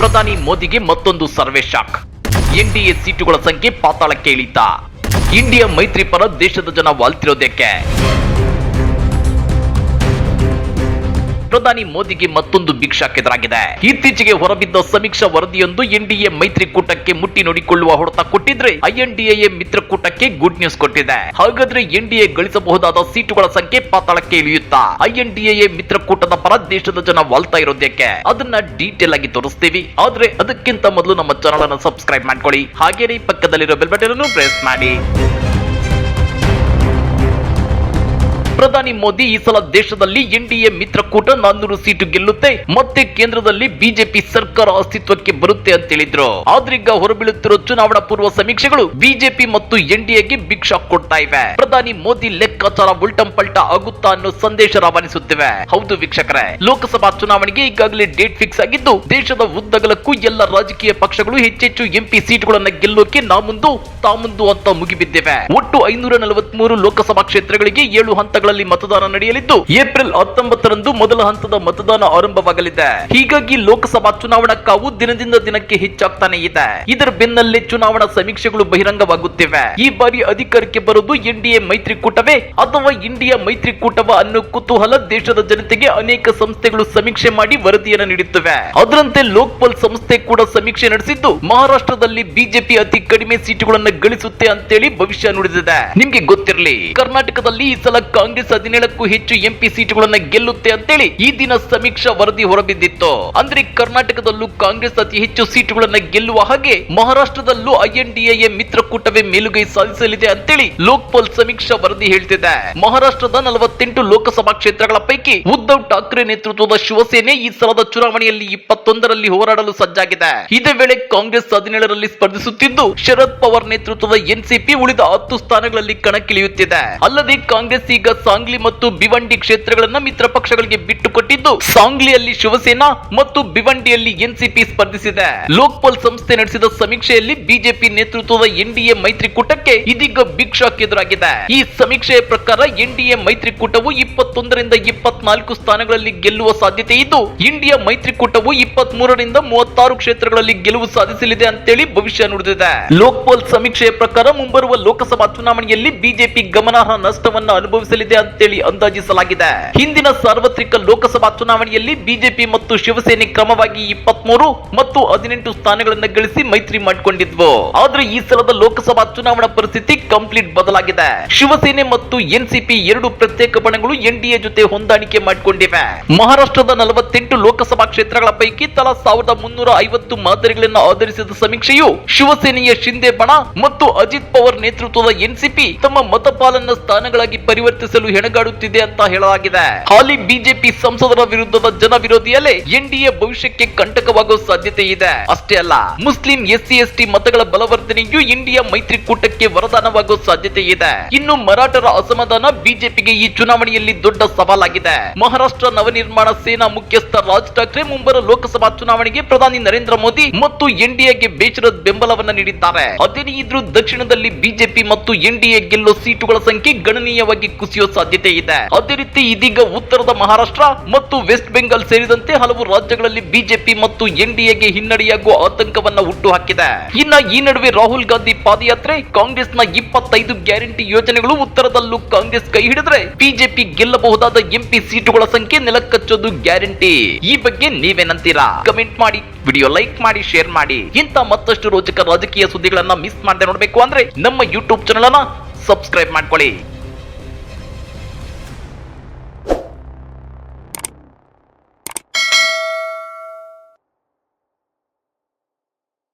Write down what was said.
ಪ್ರಧಾನಿ ಮೋದಿಗೆ ಮತ್ತೊಂದು ಸರ್ವೆ ಶಾಕ್. ಎನ್ಡಿಎ ಸೀಟುಗಳ ಸಂಖ್ಯೆ ಪಾತಾಳಕ್ಕೆ ಇಳಿತ. ಇಂಡಿಯಾ ಮೈತ್ರಿ ಪರ ದೇಶದ ಜನ ವಾಲ್ತಿರೋದಕ್ಕೆ. ಪ್ರಧಾನಿ ಮೋದಿಗೆ ಮತ್ತೊಂದು ಬಿಗ್ ಶಾಕ್ ಎದುರಾಗಿದೆ. ಇತ್ತೀಚೆಗೆ ಹೊರಬಿದ್ದ ಸಮೀಕ್ಷಾ ವರದಿಯೊಂದು ಎನ್ಡಿಎ ಮೈತ್ರಿಕೂಟಕ್ಕೆ ಮುಟ್ಟಿ ನೋಡಿಕೊಳ್ಳುವ ಹೊಡೆತ ಕೊಟ್ಟಿದ್ರೆ, ಐಎನ್ಡಿಎ ಮಿತ್ರಕೂಟಕ್ಕೆ ಗುಡ್ ನ್ಯೂಸ್ ಕೊಟ್ಟಿದೆ. ಹಾಗಾದ್ರೆ ಎನ್ಡಿಎ ಗಳಿಸಬಹುದಾದ ಸೀಟುಗಳ ಸಂಖ್ಯೆ ಪಾತಾಳಕ್ಕೆ ಇಳಿಯುತ್ತಾ? ಐಎನ್ಡಿಎ ಮಿತ್ರಕೂಟದ ಪರ ದೇಶದ ಜನ ವಾಲ್ತಾ ಇರೋದಕ್ಕೆ ಅದನ್ನ ಡೀಟೇಲ್ ಆಗಿ ತೋರಿಸ್ತೀವಿ. ಆದ್ರೆ ಅದಕ್ಕಿಂತ ಮೊದಲು ನಮ್ಮ ಚಾನಲ್ ಅನ್ನು ಸಬ್ಸ್ಕ್ರೈಬ್ ಮಾಡ್ಕೊಳ್ಳಿ. ಹಾಗೇನೇ ಪಕ್ಕದಲ್ಲಿರೋ ಬೆಲ್ ಬಟನ್ ಅನ್ನು ಪ್ರೆಸ್ ಮಾಡಿ. ಪ್ರಧಾನಿ ಮೋದಿ ಈ ಸಲ ದೇಶದಲ್ಲಿ ಎನ್ಡಿಎ ಮಿತ್ರಕೂಟ 400 ಸೀಟು ಗೆಲ್ಲುತ್ತೆ, ಮತ್ತೆ ಕೇಂದ್ರದಲ್ಲಿ ಬಿಜೆಪಿ ಸರ್ಕಾರ ಅಸ್ತಿತ್ವಕ್ಕೆ ಬರುತ್ತೆ ಅಂತ ಹೇಳಿದ್ರು. ಆದ್ರೀಗ ಹೊರಬೀಳುತ್ತಿರೋ ಚುನಾವಣಾ ಪೂರ್ವ ಸಮೀಕ್ಷೆಗಳು ಬಿಜೆಪಿ ಮತ್ತು ಎನ್ಡಿಎಗೆ ಬಿಗ್ ಶಾಕ್ ಕೊಡ್ತಾ ಇವೆ. ಪ್ರಧಾನಿ ಮೋದಿ ಲೆಕ್ಕಾಚಾರ ಉಲ್ಟಂ ಪಲ್ಟ ಆಗುತ್ತಾ ಅನ್ನೋ ಸಂದೇಶ ರವಾನಿಸುತ್ತಿವೆ. ಹೌದು ವೀಕ್ಷಕರೇ, ಲೋಕಸಭಾ ಚುನಾವಣೆಗೆ ಈಗಾಗಲೇ ಡೇಟ್ ಫಿಕ್ಸ್ ಆಗಿದ್ದು, ದೇಶದ ಉದ್ದಗಲಕ್ಕೂ ಎಲ್ಲ ರಾಜಕೀಯ ಪಕ್ಷಗಳು ಹೆಚ್ಚೆಚ್ಚು ಎಂಪಿ ಸೀಟುಗಳನ್ನ ಗೆಲ್ಲೋಕೆ ತಾಮುಂದು ಅಂತ ಮುಗಿಬಿದ್ದಿವೆ. ಒಟ್ಟು 543 ಲೋಕಸಭಾ ಕ್ಷೇತ್ರಗಳಿಗೆ 7 ಹಂತಗಳಲ್ಲಿ ಮತದಾನ ನಡೆಯಲಿದ್ದು, ಏಪ್ರಿಲ್ 19ರಂದು ಮೊದಲ ಹಂತದ ಮತದಾನ ಆರಂಭವಾಗಲಿದೆ. ಹೀಗಾಗಿ ಲೋಕಸಭಾ ಚುನಾವಣಾ ಕಾವು ದಿನದಿಂದ ದಿನಕ್ಕೆ ಹೆಚ್ಚಾಗ್ತಾನೆ ಇದೆ. ಇದರ ಬೆನ್ನಲ್ಲೇ ಚುನಾವಣಾ ಸಮೀಕ್ಷೆಗಳು ಬಹಿರಂಗವಾಗುತ್ತಿವೆ. ಈ ಬಾರಿ ಅಧಿಕಾರಕ್ಕೆ ಬರೋದು ಎನ್ಡಿಎ ಮೈತ್ರಿಕೂಟವೇ ಅಥವಾ ಇಂಡಿಯಾ ಮೈತ್ರಿಕೂಟವ ಅನ್ನೋ ಕುತೂಹಲ ದೇಶದ ಜನತೆಗೆ ಅನೇಕ ಸಂಸ್ಥೆಗಳು ಸಮೀಕ್ಷೆ ಮಾಡಿ ವರದಿಯನ್ನು ನೀಡುತ್ತವೆ. ಅದರಂತೆ ಲೋಕ್ಪಾಲ್ ಸಂಸ್ಥೆ ಕೂಡ ಸಮೀಕ್ಷೆ ನಡೆಸಿದ್ದು, ಮಹಾರಾಷ್ಟ್ರದಲ್ಲಿ ಬಿಜೆಪಿ ಅತಿ ಕಡಿಮೆ ಸೀಟುಗಳನ್ನು ಗಳಿಸುತ್ತೆ ಅಂತೇಳಿ ಭವಿಷ್ಯ ನುಡಿದಿದೆ. ನಿಮ್ಗೆ ಗೊತ್ತಿರಲಿ, ಕರ್ನಾಟಕದಲ್ಲಿ ಈ ಸಲ ಕಾಂಗ್ರೆಸ್ 17ಕ್ಕೂ ಹೆಚ್ಚು ಎಂಪಿ ಸೀಟುಗಳನ್ನ ಗೆಲ್ಲುತ್ತೆ ಅಂತೇಳಿ ಈ ದಿನ ಸಮೀಕ್ಷಾ ವರದಿ ಹೊರಬಿದ್ದಿತ್ತು. ಅಂದ್ರೆ ಕರ್ನಾಟಕದಲ್ಲೂ ಕಾಂಗ್ರೆಸ್ ಅತಿ ಹೆಚ್ಚು ಸೀಟುಗಳನ್ನ ಗೆಲ್ಲುವ ಹಾಗೆ ಮಹಾರಾಷ್ಟ್ರದಲ್ಲೂ ಐಎನ್ಡಿಎ ಮಿತ್ರಕೂಟವೇ ಮೇಲುಗೈ ಸಾಧಿಸಲಿದೆ ಅಂತೇಳಿ ಲೋಕ್ಪಾಲ್ ಸಮೀಕ್ಷಾ ವರದಿ ಹೇಳ್ತಿದೆ. ಮಹಾರಾಷ್ಟ್ರದ 48 ಲೋಕಸಭಾ ಕ್ಷೇತ್ರಗಳ ಪೈಕಿ ಉದ್ಧವ್ ಠಾಕ್ರೆ ನೇತೃತ್ವದ ಶಿವಸೇನೆ ಈ ಸಲದ ಚುನಾವಣೆಯಲ್ಲಿ 21ರಲ್ಲಿ ಹೋರಾಡಲು ಸಜ್ಜಾಗಿದೆ. ಇದೇ ವೇಳೆ ಕಾಂಗ್ರೆಸ್ 17ರಲ್ಲಿ ಸ್ಪರ್ಧಿಸುತ್ತಿದ್ದು, ಶರದ್ ಪವಾರ್ ನೇತೃತ್ವದ ಎನ್ಸಿಪಿ ಉಳಿದ 10 ಸ್ಥಾನಗಳಲ್ಲಿ ಕಣಕ್ಕಿಳಿಯುತ್ತಿದೆ. ಅಲ್ಲದೆ ಕಾಂಗ್ರೆಸ್ ಈಗ ಸಾಂಗ್ಲಿ ಮತ್ತು ಭಿವಂಡಿ ಕ್ಷೇತ್ರಗಳನ್ನ ಮಿತ್ರ ಪಕ್ಷಗಳಿಗೆ ಬಿಟ್ಟುಕೊಟ್ಟಿದ್ದು, ಸಾಂಗ್ಲಿಯಲ್ಲಿ ಶಿವಸೇನಾ ಮತ್ತು ಭಿವಂಡಿಯಲ್ಲಿ ಎನ್ಸಿಪಿ ಸ್ಪರ್ಧಿಸಿದೆ. ಲೋಕ್ಪಾಲ್ ಸಂಸ್ಥೆ ನಡೆಸಿದ ಸಮೀಕ್ಷೆಯಲ್ಲಿ ಬಿಜೆಪಿ ನೇತೃತ್ವದ ಎನ್ಡಿಎ ಮೈತ್ರಿಕೂಟಕ್ಕೆ ಇದೀಗ ಬಿಗ್ ಶಾಕ್ ಎದುರಾಗಿದೆ. ಈ ಸಮೀಕ್ಷೆಯ ಪ್ರಕಾರ ಎನ್ಡಿಎ ಮೈತ್ರಿಕೂಟವು 21ರಿಂದ 24 ಸ್ಥಾನಗಳಲ್ಲಿ ಗೆಲ್ಲುವ ಸಾಧ್ಯತೆ ಇದ್ದು, ಇಂಡಿಯಾ ಮೈತ್ರಿಕೂಟವು 23ರಿಂದ 36 ಕ್ಷೇತ್ರಗಳಲ್ಲಿ ಗೆಲುವು ಸಾಧಿಸಲಿದೆ ಅಂತೇಳಿ ಭವಿಷ್ಯ ನುಡಿದಿದೆ. ಲೋಕ್ಪಾಲ್ ಸಮೀಕ್ಷೆಯ ಪ್ರಕಾರ ಮುಂಬರುವ ಲೋಕಸಭಾ ಚುನಾವಣೆಯಲ್ಲಿ ಬಿಜೆಪಿ ಗಮನಾರ್ಹ ನಷ್ಟವನ್ನು ಅನುಭವಿಸಲಿದೆ ಅಂತೇಳಿ ಅಂದಾಜಿಸಲಾಗಿದೆ. ಹಿಂದಿನ ಸಾರ್ವತ್ರಿಕ ಲೋಕಸಭಾ ಚುನಾವಣೆಯಲ್ಲಿ ಬಿಜೆಪಿ ಮತ್ತು ಶಿವಸೇನೆ ಕ್ರಮವಾಗಿ 23 ಮತ್ತು 18 ಸ್ಥಾನಗಳನ್ನು ಗಳಿಸಿ ಮೈತ್ರಿ ಮಾಡಿಕೊಂಡಿದ್ವು. ಆದ್ರೆ ಈ ಸಲದ ಲೋಕಸಭಾ ಚುನಾವಣಾ ಪರಿಸ್ಥಿತಿ ಕಂಪ್ಲೀಟ್ ಬದಲಾಗಿದೆ. ಶಿವಸೇನೆ ಮತ್ತು ಎನ್ಸಿಪಿ 2 ಪ್ರತ್ಯೇಕ ಬಣಗಳು ಎನ್ಡಿಎ ಜೊತೆ ಹೊಂದಾಣಿಕೆ ಮಾಡಿಕೊಂಡಿವೆ. ಮಹಾರಾಷ್ಟ್ರದ 48 ಲೋಕಸಭಾ ಕ್ಷೇತ್ರಗಳ ಪೈಕಿ ತಲಾ 1350 ಮಾದರಿಗಳನ್ನು ಆಧರಿಸಿದ ಸಮೀಕ್ಷೆಯು ಶಿವಸೇನೆಯ ಶಿಂದೆ ಬಣ ಮತ್ತು ಅಜಿತ್ ಪವಾರ್ ನೇತೃತ್ವದ ಎನ್ಸಿಪಿ ತಮ್ಮ ಮತಪಾಲನ್ನ ಸ್ಥಾನಗಳಾಗಿ ಪರಿವರ್ತಿಸಲು ಹೆಣಗಾಡುತ್ತಿದೆ ಅಂತ ಹೇಳಲಾಗಿದೆ. ಹಾಲಿ ಬಿಜೆಪಿ ಸಂಸದರ ವಿರುದ್ಧದ ಜನ ವಿರೋಧಿಯಲ್ಲೇ ಎನ್ಡಿಎ ಭವಿಷ್ಯಕ್ಕೆ ಕಂಟಕವಾಗುವ ಸಾಧ್ಯತೆ ಇದೆ. ಅಷ್ಟೇ ಅಲ್ಲ, ಮುಸ್ಲಿಂ ಎಸ್ಸಿ ಎಸ್ಟಿ ಮತಗಳ ಬಲವರ್ಧನೆಯು ಇಂಡಿಯಾ ಮೈತ್ರಿಕೂಟಕ್ಕೆ ವರದಾನವಾಗುವ ಸಾಧ್ಯತೆ ಇದೆ. ಇನ್ನು ಮರಾಠರ ಅಸಮಾಧಾನ ಬಿಜೆಪಿಗೆ ಈ ಚುನಾವಣೆಯಲ್ಲಿ ದೊಡ್ಡ ಸವಾಲಾಗಿದೆ. ಮಹಾರಾಷ್ಟ್ರ ನವನಿರ್ಮಾಣ ಸೇನಾ ಮುಖ್ಯಸ್ಥ ರಾಜ್ ಠಾಕ್ರೆ ಮುಂಬರುವ ಲೋಕಸಭಾ ಚುನಾವಣೆಗೆ ಪ್ರಧಾನಿ ನರೇಂದ್ರ ಮೋದಿ ಮತ್ತು ಎನ್ಡಿಎಗೆ ಬೇಷರತ್ ಬೆಂಬಲವನ್ನು ನೀಡಿದ್ದಾರೆ. ಅದೇನೇ ಇದ್ರೂ ದಕ್ಷಿಣದಲ್ಲಿ ಬಿಜೆಪಿ ಮತ್ತು ಎನ್ಡಿಎ ಗೆಲ್ಲೋ ಸೀಟುಗಳ ಸಂಖ್ಯೆ ಗಣನೀಯವಾಗಿ ಕುಸಿಯುವ ಸಾಧ್ಯತೆ ಇದೆ. ಅದೇ ರೀತಿ ಇದೀಗ ಉತ್ತರದ ಮಹಾರಾಷ್ಟ್ರ ಮತ್ತು ವೆಸ್ಟ್ ಬೆಂಗಾಲ್ ಸೇರಿದಂತೆ ಹಲವು ರಾಜ್ಯಗಳಲ್ಲಿ ಬಿಜೆಪಿ ಮತ್ತು ಎನ್ಡಿಎಗೆ ಹಿನ್ನಡೆಯಾಗುವ ಆತಂಕವನ್ನ ಹುಟ್ಟುಹಾಕಿದೆ. ಇನ್ನ ಈ ನಡುವೆ ರಾಹುಲ್ ಗಾಂಧಿ ಪಾದಯಾತ್ರೆ, ಕಾಂಗ್ರೆಸ್ನ 25 ಗ್ಯಾರಂಟಿ ಯೋಜನೆಗಳು ಉತ್ತರದಲ್ಲೂ ಕಾಂಗ್ರೆಸ್ ಕೈ ಹಿಡಿದ್ರೆ ಬಿಜೆಪಿ ಗೆಲ್ಲಬಹುದಾದ ಎಂಪಿ ಸೀಟುಗಳ ಸಂಖ್ಯೆ ನೆಲಕ್ಕಚ್ಚೋದು ಗ್ಯಾರಂಟಿ. ಈ ಬಗ್ಗೆ ನೀವೇನಂತೀರಾ? ಕಮೆಂಟ್ ಮಾಡಿ, ವಿಡಿಯೋ ಲೈಕ್ ಮಾಡಿ, ಶೇರ್ ಮಾಡಿ. ಇಂಥ ಮತ್ತಷ್ಟು ರೋಚಕ ರಾಜಕೀಯ ಸುದ್ದಿಗಳನ್ನ ಮಿಸ್ ಮಾಡದೆ ನೋಡಬೇಕು ಅಂದ್ರೆ ನಮ್ಮ ಯೂಟ್ಯೂಬ್ ಚಾನೆಲ್ ಅನ್ನ ಸಬ್ಸ್ಕ್ರೈಬ್ ಮಾಡ್ಕೊಳ್ಳಿ.